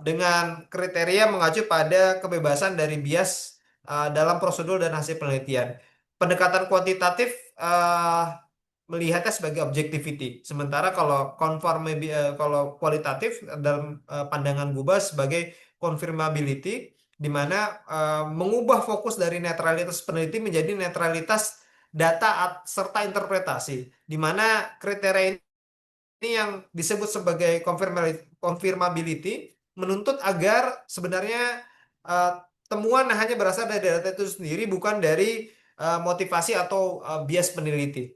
dengan kriteria mengacu pada kebebasan dari bias dalam prosedur dan hasil penelitian. Pendekatan kuantitatif melihatnya sebagai objectivity, sementara kalau kalau kualitatif dalam pandangan Gubas sebagai confirmability, di mana mengubah fokus dari netralitas peneliti menjadi netralitas data serta interpretasi, di mana kriteria ini yang disebut sebagai confirmability menuntut agar sebenarnya eh, temuan hanya berasal dari data itu sendiri, bukan dari motivasi atau bias peneliti.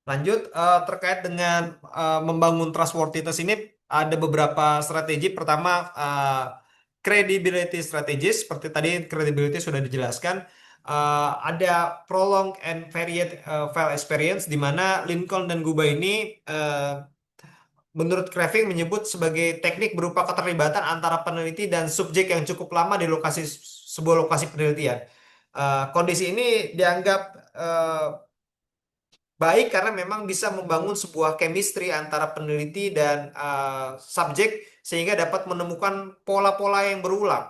Lanjut, terkait dengan membangun trustworthiness ini ada beberapa strategi. Pertama, credibility strategies. Seperti tadi credibility sudah dijelaskan. Ada prolonged and varied file experience, di mana Lincoln dan Guba ini menurut Craving menyebut sebagai teknik berupa keterlibatan antara peneliti dan subjek yang cukup lama di sebuah lokasi penelitian. Kondisi ini dianggap baik karena memang bisa membangun sebuah chemistry antara peneliti dan subjek, sehingga dapat menemukan pola-pola yang berulang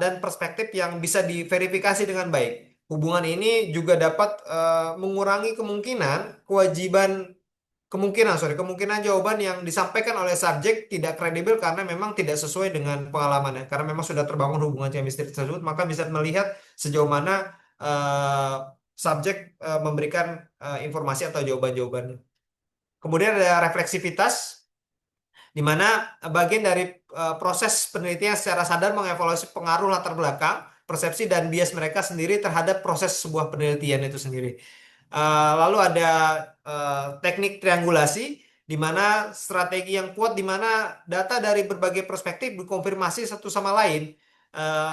dan perspektif yang bisa diverifikasi dengan baik. Hubungan ini juga dapat mengurangi kemungkinan jawaban yang disampaikan oleh subjek tidak kredibel karena memang tidak sesuai dengan pengalamannya. Karena memang sudah terbangun hubungan chemistry tersebut, maka bisa melihat sejauh mana subjek memberikan informasi atau jawaban-jawabannya. Kemudian ada refleksivitas, di mana bagian dari proses penelitian secara sadar mengevaluasi pengaruh latar belakang, persepsi, dan bias mereka sendiri terhadap proses sebuah penelitian itu sendiri. Lalu ada teknik triangulasi, di mana strategi yang kuat, di mana data dari berbagai perspektif dikonfirmasi satu sama lain.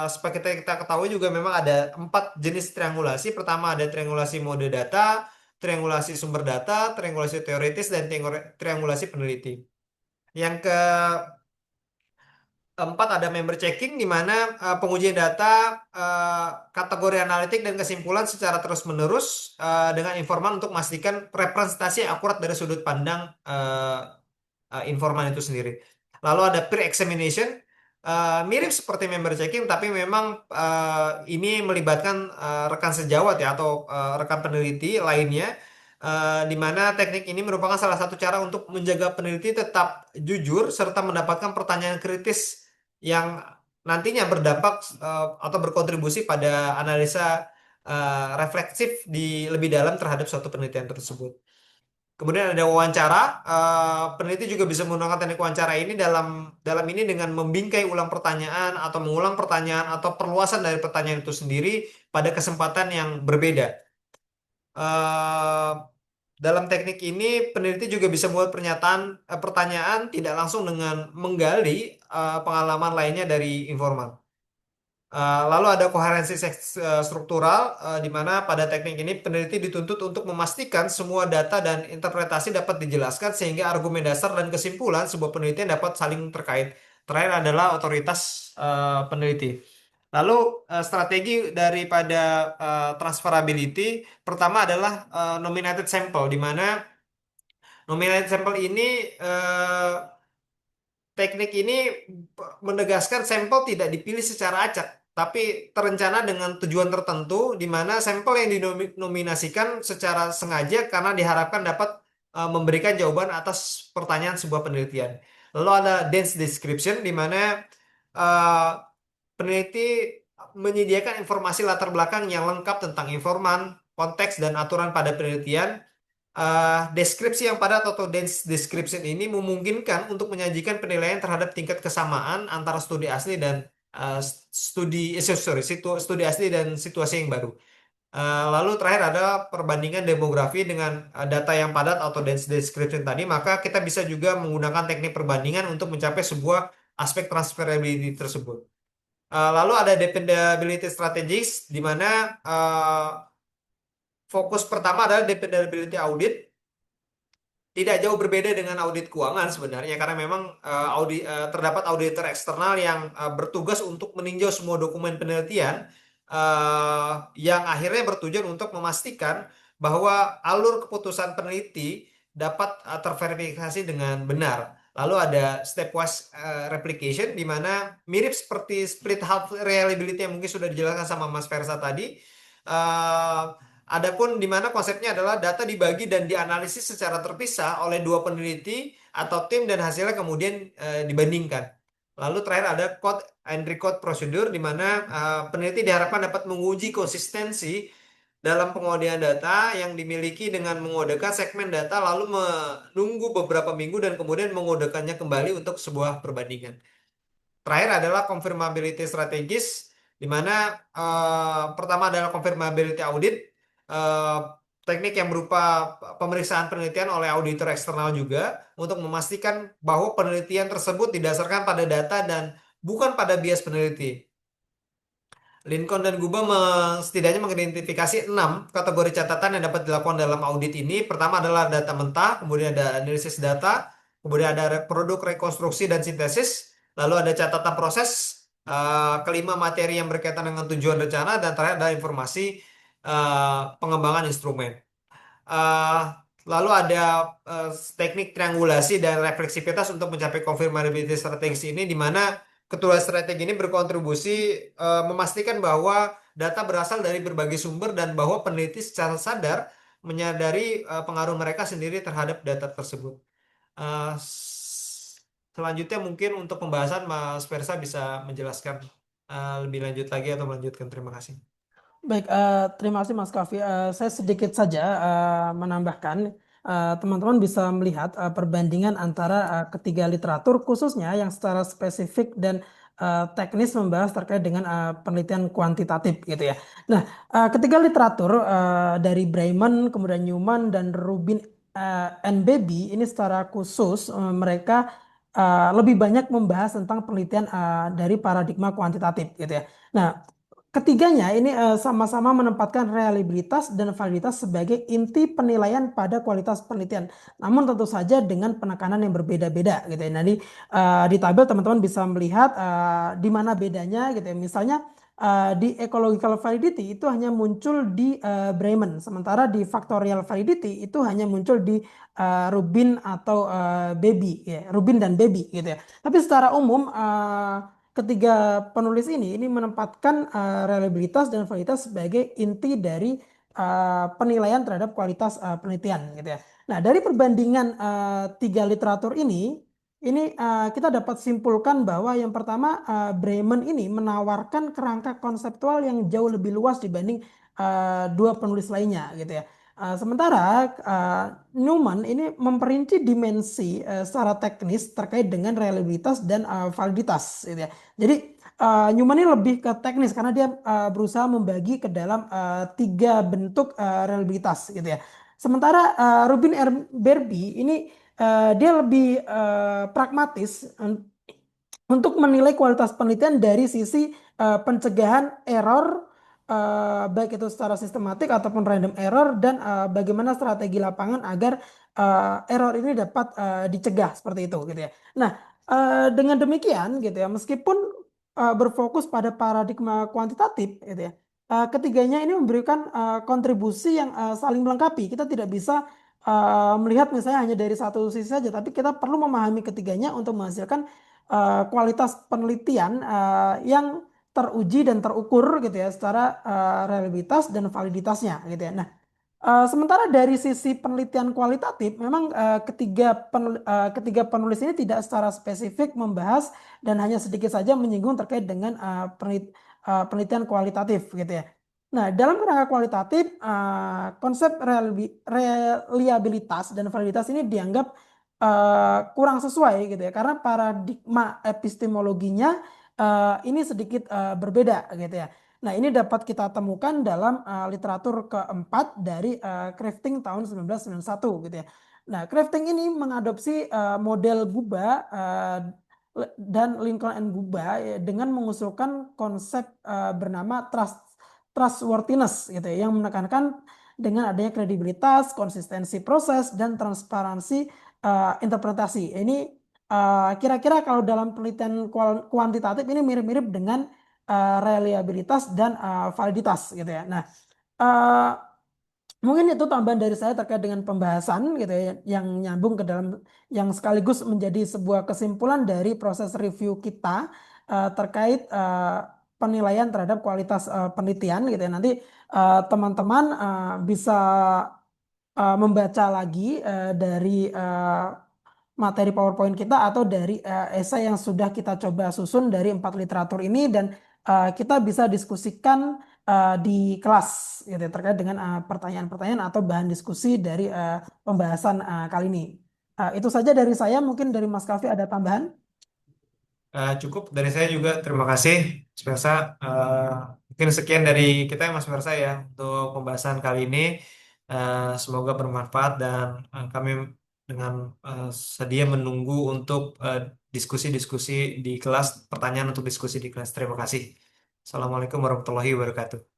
Seperti kita ketahui juga memang ada 4 jenis triangulasi. Pertama ada triangulasi mode data, triangulasi sumber data, triangulasi teoritis, dan triangulasi peneliti. Yang keempat ada member checking, di mana pengujian data, kategori analitik, dan kesimpulan secara terus-menerus dengan informan untuk memastikan representasi yang akurat dari sudut pandang informan itu sendiri. Lalu ada peer examination, mirip seperti member checking, tapi memang ini melibatkan rekan sejawat ya, atau rekan peneliti lainnya, di mana teknik ini merupakan salah satu cara untuk menjaga peneliti tetap jujur serta mendapatkan pertanyaan kritis yang nantinya berdampak atau berkontribusi pada analisa refleksif di lebih dalam terhadap suatu penelitian tersebut. Kemudian ada wawancara. Peneliti juga bisa menggunakan teknik wawancara ini dalam dalam ini dengan membingkai ulang pertanyaan atau mengulang pertanyaan atau perluasan dari pertanyaan itu sendiri pada kesempatan yang berbeda. Eh, Dalam teknik ini peneliti juga bisa membuat pertanyaan tidak langsung dengan menggali pengalaman lainnya dari informan. Lalu ada koherensi struktural, di mana pada teknik ini peneliti dituntut untuk memastikan semua data dan interpretasi dapat dijelaskan sehingga argumen dasar dan kesimpulan sebuah penelitian dapat saling terkait. Terakhir adalah otoritas peneliti. Lalu strategi daripada transferability pertama adalah nominated sample, di mana nominated sample ini teknik ini menegaskan sampel tidak dipilih secara acak, tapi terencana dengan tujuan tertentu, di mana sampel yang dinominasikan secara sengaja karena diharapkan dapat memberikan jawaban atas pertanyaan sebuah penelitian. Lalu ada dense description, di mana eh, peneliti menyediakan informasi latar belakang yang lengkap tentang informan, konteks, dan aturan pada penelitian. Deskripsi yang padat atau dense description ini memungkinkan untuk menyajikan penilaian terhadap tingkat kesamaan antara studi asli dan studi asli dan situasi yang baru. Lalu terakhir ada perbandingan demografi dengan data yang padat atau dense description tadi, maka kita bisa juga menggunakan teknik perbandingan untuk mencapai sebuah aspek transferability tersebut. Lalu ada dependability strategies, di mana fokus pertama adalah dependability audit. Tidak jauh berbeda dengan audit keuangan sebenarnya, karena memang terdapat auditor eksternal yang bertugas untuk meninjau semua dokumen penelitian, yang akhirnya bertujuan untuk memastikan bahwa alur keputusan peneliti dapat terverifikasi dengan benar. Lalu ada stepwise replication, di mana mirip seperti split half reliability yang mungkin sudah dijelaskan sama Mas Versa tadi. Eh, Adapun di mana konsepnya adalah data dibagi dan dianalisis secara terpisah oleh dua peneliti atau tim dan hasilnya kemudian dibandingkan. Lalu terakhir ada code and record procedure, di mana peneliti diharapkan dapat menguji konsistensi dalam pengodean data yang dimiliki dengan mengodekan segmen data lalu menunggu beberapa minggu dan kemudian mengodekannya kembali untuk sebuah perbandingan. Terakhir adalah confirmability strategis, di mana pertama adalah confirmability audit, eh, teknik yang berupa pemeriksaan penelitian oleh auditor eksternal juga untuk memastikan bahwa penelitian tersebut didasarkan pada data dan bukan pada bias peneliti. Lincoln dan Guba setidaknya mengidentifikasi 6 kategori catatan yang dapat dilakukan dalam audit ini. Pertama adalah data mentah, kemudian ada analisis data, kemudian ada produk rekonstruksi dan sintesis, lalu ada catatan proses, kelima materi yang berkaitan dengan tujuan rencana, dan terakhir ada informasi pengembangan instrumen. Eh, Lalu ada teknik triangulasi dan refleksivitas untuk mencapai confirmability strategis ini, di mana kedua strategi ini berkontribusi memastikan bahwa data berasal dari berbagai sumber dan bahwa peneliti secara sadar menyadari pengaruh mereka sendiri terhadap data tersebut. Selanjutnya mungkin untuk pembahasan Mas Versa bisa menjelaskan lebih lanjut lagi atau melanjutkan. Terima kasih. Baik, terima kasih Mas Kavi. Saya sedikit saja menambahkan, teman-teman bisa melihat perbandingan antara ketiga literatur, khususnya yang secara spesifik dan teknis membahas terkait dengan penelitian kuantitatif gitu ya. Nah, ketiga literatur dari Breiman, kemudian Newman dan Rubin and Baby ini secara khusus mereka lebih banyak membahas tentang penelitian dari paradigma kuantitatif gitu ya. Nah, ketiganya ini sama-sama menempatkan reliabilitas dan validitas sebagai inti penilaian pada kualitas penelitian. Namun tentu saja dengan penekanan yang berbeda-beda gitu ya. Nanti di tabel teman-teman bisa melihat di mana bedanya gitu ya. Misalnya di ecological validity itu hanya muncul di Breiman, sementara di factorial validity itu hanya muncul di Rubin atau Baby ya, Rubin dan Baby gitu ya. Tapi secara umum ketiga penulis ini menempatkan reliabilitas dan validitas sebagai inti dari penilaian terhadap kualitas penelitian gitu ya. Nah, dari perbandingan tiga literatur ini kita dapat simpulkan bahwa yang pertama Bremen ini menawarkan kerangka konseptual yang jauh lebih luas dibanding dua penulis lainnya gitu ya. Sementara Newman ini memperinci dimensi secara teknis terkait dengan reliabilitas dan validitas gitu ya. Jadi Newman ini lebih ke teknis karena dia berusaha membagi ke dalam tiga bentuk reliabilitas gitu ya. Sementara Rubin R. Berby ini dia lebih pragmatis untuk menilai kualitas penelitian dari sisi pencegahan error baik itu secara sistematik ataupun random error dan bagaimana strategi lapangan agar error ini dapat dicegah seperti itu gitu ya. Nah, dengan demikian gitu ya, meskipun berfokus pada paradigma kuantitatif gitu ya, ketiganya ini memberikan kontribusi yang saling melengkapi. Kita tidak bisa melihat misalnya hanya dari satu sisi saja, tapi kita perlu memahami ketiganya untuk menghasilkan kualitas penelitian yang teruji dan terukur gitu ya secara reliabilitas dan validitasnya gitu ya. Nah, sementara dari sisi penelitian kualitatif, memang ketiga penulis ini tidak secara spesifik membahas dan hanya sedikit saja menyinggung terkait dengan penelitian kualitatif gitu ya. Nah, dalam kerangka kualitatif, konsep reliabilitas dan validitas ini dianggap kurang sesuai gitu ya, karena paradigma epistemologinya ini sedikit berbeda gitu ya. Nah, ini dapat kita temukan dalam literatur keempat dari Crafting tahun 1991 gitu ya. Nah, Crafting ini mengadopsi model Guba dan Lincoln and Guba ya, dengan mengusulkan konsep bernama trustworthiness gitu ya, yang menekankan dengan adanya kredibilitas, konsistensi proses dan transparansi interpretasi. Ini kira-kira kalau dalam penelitian kuantitatif ini mirip-mirip dengan reliabilitas dan validitas gitu ya. Nah, eh, mungkin itu tambahan dari saya terkait dengan pembahasan gitu ya, yang nyambung ke dalam yang sekaligus menjadi sebuah kesimpulan dari proses review kita terkait penilaian terhadap kualitas penelitian gitu ya. Nanti teman-teman bisa membaca lagi dari materi PowerPoint kita atau dari esai yang sudah kita coba susun dari 4 literatur ini dan kita bisa diskusikan di kelas gitu ya, terkait dengan pertanyaan-pertanyaan atau bahan diskusi dari pembahasan kali ini. Itu saja dari saya, mungkin dari Mas Kafi ada tambahan? Cukup dari saya juga. Terima kasih, Mas Mersa. Mungkin sekian dari kita, Mas Mersa, ya, untuk pembahasan kali ini. Semoga bermanfaat dan kami dengan sedia menunggu untuk diskusi-diskusi di kelas, pertanyaan untuk diskusi di kelas. Terima kasih. Assalamualaikum warahmatullahi wabarakatuh.